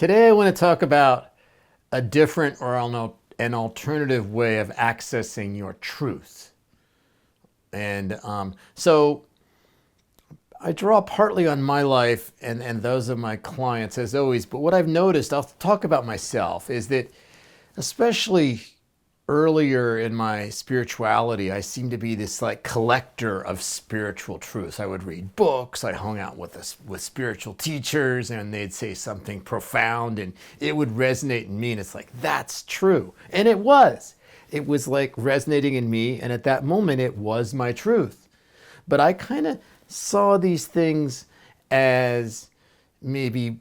Today I want to talk about a different or an alternative way of accessing your truth. And I draw partly on my life and those of my clients as always, but what I've noticed, I'll talk about myself, is that especially earlier in my spirituality, I seemed to be this like collector of spiritual truths. I would read books, I hung out with spiritual teachers, and they'd say something profound and it would resonate in me, and it's like, that's true. And it was. It was like resonating in me, and at that moment it was my truth. But I kind of saw these things as maybe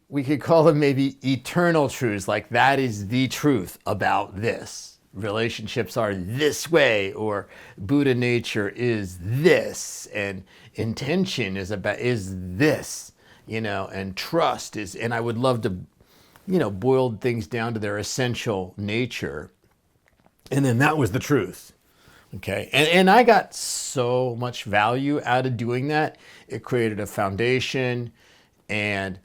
we could call them maybe eternal truths, like that is the truth about this. Relationships are this way, or Buddha nature is this, and intention is this, and trust is, and I would love to, boil things down to their essential nature. And then that was the truth. Okay. And I got so much value out of doing that. It created a foundation, and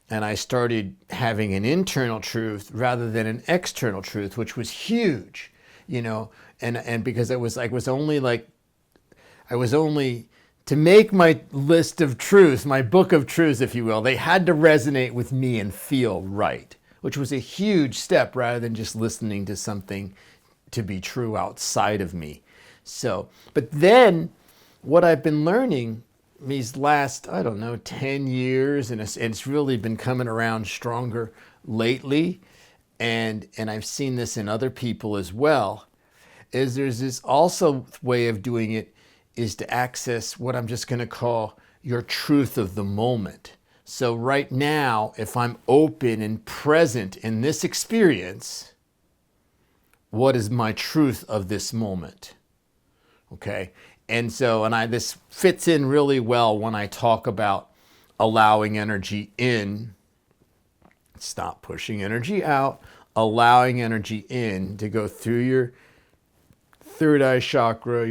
I started having an internal truth rather than an external truth, which was huge, and because I was only to make my list of truths, my book of truths, if you will, they had to resonate with me and feel right, which was a huge step rather than just listening to something to be true outside of me. So, but then what I've been learning these last, 10 years, and it's really been coming around stronger lately, and I've seen this in other people as well, is there's this also way of doing it is to access what I'm just going to call your truth of the moment. So right now, if I'm open and present in this experience, what is my truth of this moment? Okay. And so, this fits in really well when I talk about allowing energy in, stop pushing energy out, allowing energy in to go through your third eye chakra,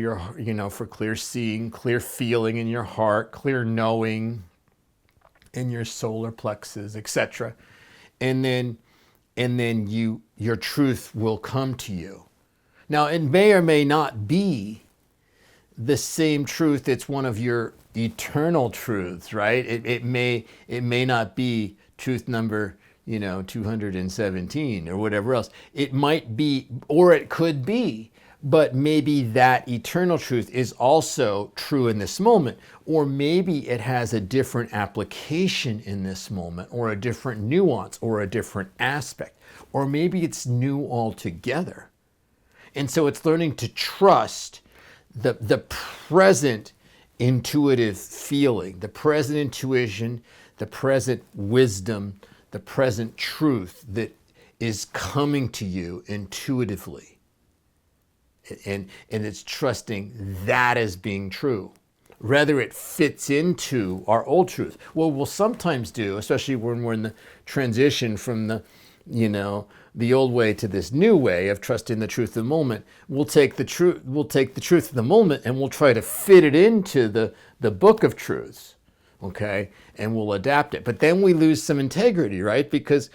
for clear seeing, clear feeling in your heart, clear knowing in your solar plexus, etc. And then your truth will come to you. Now, it may or may not be the same truth. It's one of your eternal truths, right? It may not be truth number 217 or whatever else. It might be, or it could be, but maybe that eternal truth is also true in this moment, or maybe it has a different application in this moment, or a different nuance, or a different aspect, or maybe it's new altogether. And so it's learning to trust the present intuitive feeling, the present intuition, the present wisdom, the present truth that is coming to you intuitively. And it's trusting that as being true. Whether it fits into our old truth. What we'll sometimes do, especially when we're in the transition from the old way to this new way of trusting the truth of the moment, we'll take the truth of the moment and we'll try to fit it into the book of truths, okay? And we'll adapt it. But then we lose some integrity, right? Because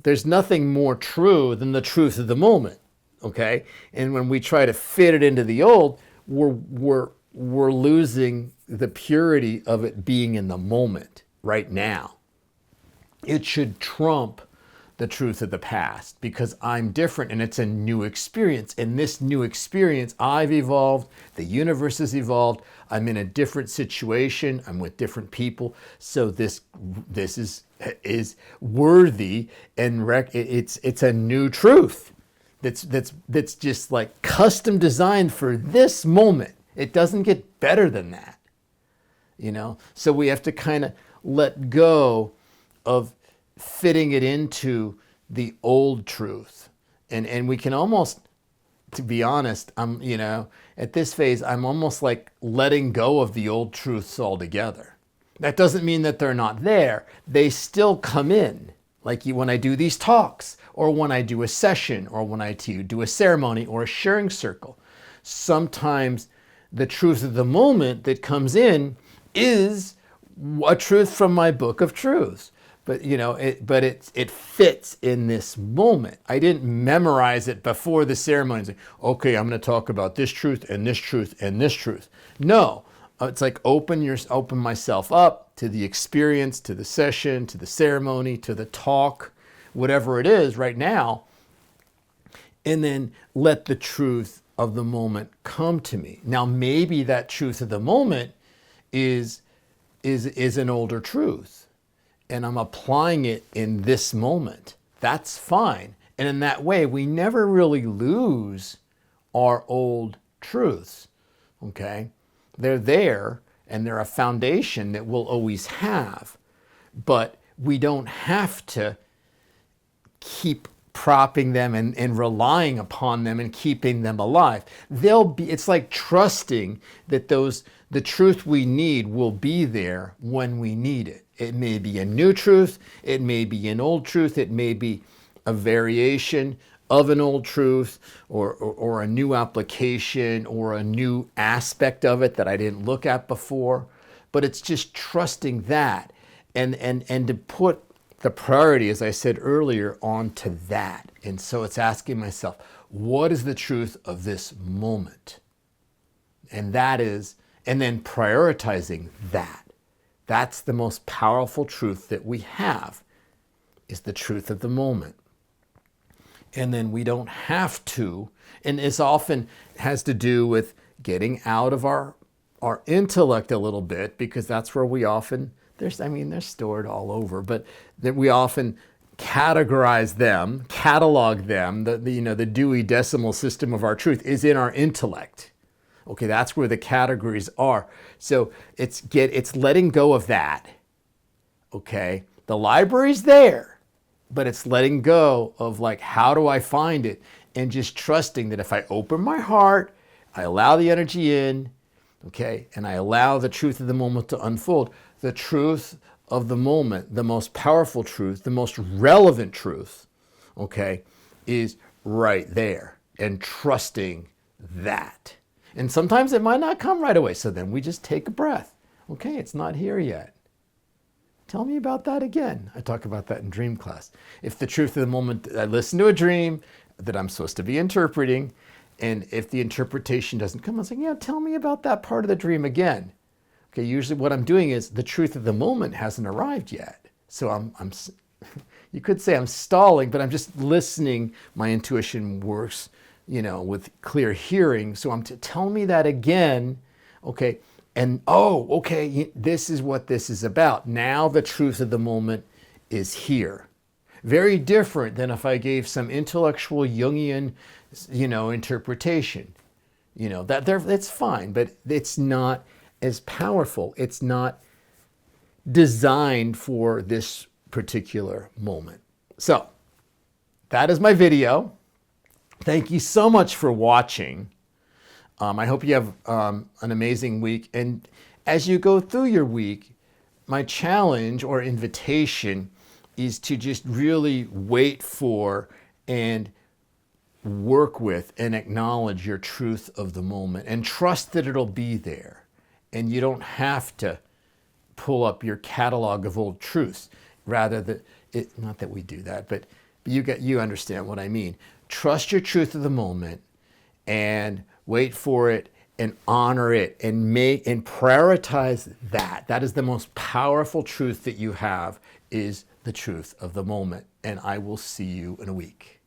there's nothing more true than the truth of the moment, okay? And when we try to fit it into the old, we're losing the purity of it being in the moment, right now. It should trump the truth of the past, because I'm different and it's a new experience. In this new experience, I've evolved, the universe has evolved, I'm in a different situation, I'm with different people, so this is worthy, and it's a new truth that's just like custom designed for this moment. It doesn't get better than that, So we have to kind of let go of fitting it into the old truth. And we can almost, to be honest, at this phase, I'm almost like letting go of the old truths altogether. That doesn't mean that they're not there. They still come in. Like when I do these talks, or when I do a session, or when I do a ceremony or a sharing circle. Sometimes the truth of the moment that comes in is a truth from my book of truths. but it fits in this moment. I didn't memorize it before the ceremony. Say, okay, I'm going to talk about this truth and this truth and this truth. No, it's like open myself up to the experience, to the session, to the ceremony, to the talk, whatever it is right now, and then let the truth of the moment come to me. Now, maybe that truth of the moment is an older truth, and I'm applying it in this moment. That's fine. And in that way, we never really lose our old truths, okay? They're there, and they're a foundation that we'll always have, but we don't have to keep propping them and relying upon them and keeping them alive. It's like trusting that the truth we need will be there when we need it. It may be a new truth, it may be an old truth, it may be a variation of an old truth, or a new application, or a new aspect of it that I didn't look at before. But it's just trusting that and to put the priority, as I said earlier, onto that. And so it's asking myself, what is the truth of this moment? And then prioritizing that. That's the most powerful truth that we have, is the truth of the moment. And then we don't have to, and this often has to do with getting out of our intellect a little bit, because that's where we often, they're stored all over, but that we often catalog them, the Dewey Decimal System of our truth is in our intellect. Okay, that's where the categories are. So it's letting go of that. Okay, the library's there, but it's letting go of, like, how do I find it? And just trusting that if I open my heart, I allow the energy in, okay, and I allow the truth of the moment to unfold, the truth of the moment, the most powerful truth, the most relevant truth, okay, is right there, and trusting that. And sometimes it might not come right away, so then we just take a breath. Okay, it's not here yet. Tell me about that again. I talk about that in dream class. If the truth of the moment, I listen to a dream that I'm supposed to be interpreting, and if the interpretation doesn't come, I'm saying, yeah, tell me about that part of the dream again. Okay, usually what I'm doing is the truth of the moment hasn't arrived yet. So I'm you could say I'm stalling, but I'm just listening. My intuition works, with clear hearing. So tell me that again, okay? And, okay, this is what this is about. Now the truth of the moment is here. Very different than if I gave some intellectual Jungian, interpretation. That's fine, but it's not as powerful. It's not designed for this particular moment. So that is my video. Thank you so much for watching. I hope you have an amazing week. And as you go through your week, my challenge or invitation is to just really wait for and work with and acknowledge your truth of the moment, and trust that it'll be there. And you don't have to pull up your catalog of old truths. Rather, not that we do that, but you understand what I mean. Trust your truth of the moment and wait for it and honor it and prioritize that. That is the most powerful truth that you have, is the truth of the moment. And I will see you in a week.